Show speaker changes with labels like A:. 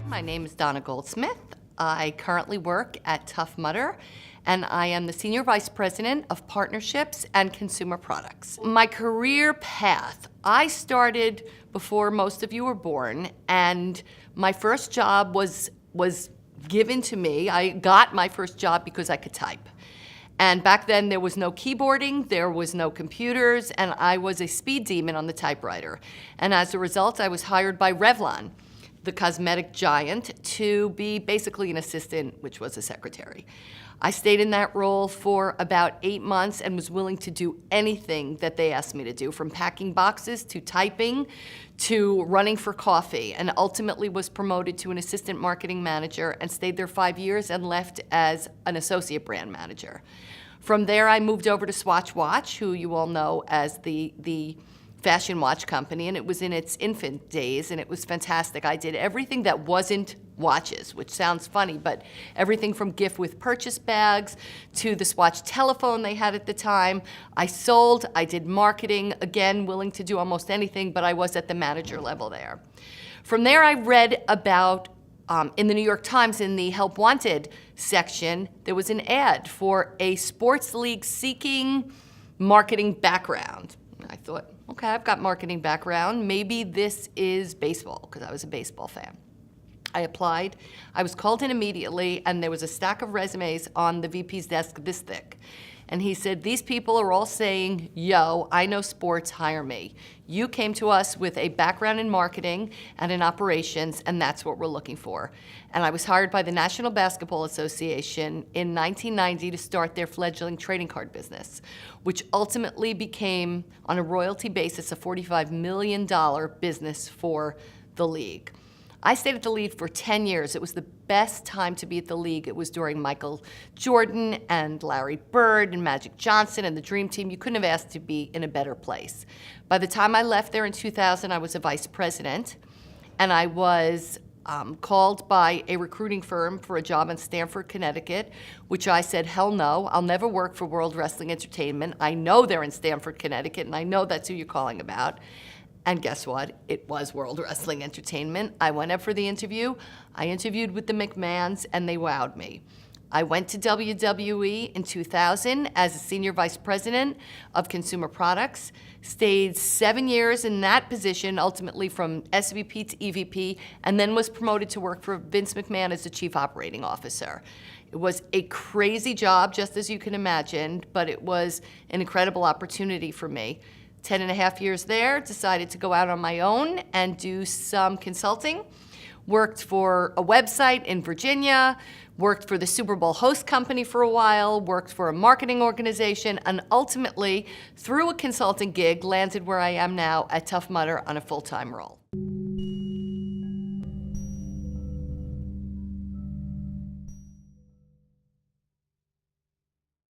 A: My name is Donna Goldsmith. I currently work at MUDDER, and I am the Senior Vice President of Partnerships and Consumer Products. My career path, I started before most of you were born, and my first job was given to me. I got my first job because I could type. And back then there was no keyboarding, there was no computers, and I was a speed demon on the typewriter. And as a result, I was hired by Revlon, the cosmetic giant, to be basically an assistant, which was a secretary. I stayed in that role for about 8 months and was willing to do anything that they asked me to do, from packing boxes to typing to running for coffee, and ultimately was promoted to an assistant marketing manager and stayed there 5 years and left as an associate brand manager. From there, I moved over to Swatch Watch, who you all know as the fashion watch company, and it was in its infant days, and it was fantastic. I did everything that wasn't watches, which sounds funny, but everything from gift with purchase bags to the Swatch telephone they had at the time. I sold, I did marketing, again, willing to do almost anything, but I was at the manager level there. From there, I read about, in the New York Times, in the Help Wanted section, there was an ad for a sports league seeking marketing background. I thought, okay, I've got marketing background. Maybe this is baseball, because I was a baseball fan. I applied. I was called in immediately, and there was a stack of resumes on the VP's desk this thick. And he said, these people are all saying, yo, I know sports, hire me. You came to us with a background in marketing and in operations, and that's what we're looking for. And I was hired by the National Basketball Association in 1990 to start their fledgling trading card business, which ultimately became, on a royalty basis, a $45 million business for the league. I stayed at the league for 10 years. It was the best time to be at the league. It was during Michael Jordan and Larry Bird and Magic Johnson and the Dream Team. You couldn't have asked to be in a better place. By the time I left there in 2000, I was a vice president, and I was called by a recruiting firm for a job in Stamford, Connecticut, which I said, hell no, I'll never work for World Wrestling Entertainment. I know they're in Stamford, Connecticut, and I know that's who you're calling about. And guess what? It was World Wrestling Entertainment. I went up for the interview. I interviewed with the McMahons, and they wowed me. I went to WWE in 2000 as a senior vice president of consumer products, stayed 7 years in that position, ultimately from SVP to EVP, and then was promoted to work for Vince McMahon as the chief operating officer. It was a crazy job, just as you can imagine, but it was an incredible opportunity for me. 10.5 years there, decided to go out on my own and do some consulting. Worked for a website in Virginia, worked for the Super Bowl host company for a while, worked for a marketing organization, and ultimately, through a consulting gig, landed where I am now at MUDDER on a full-time role.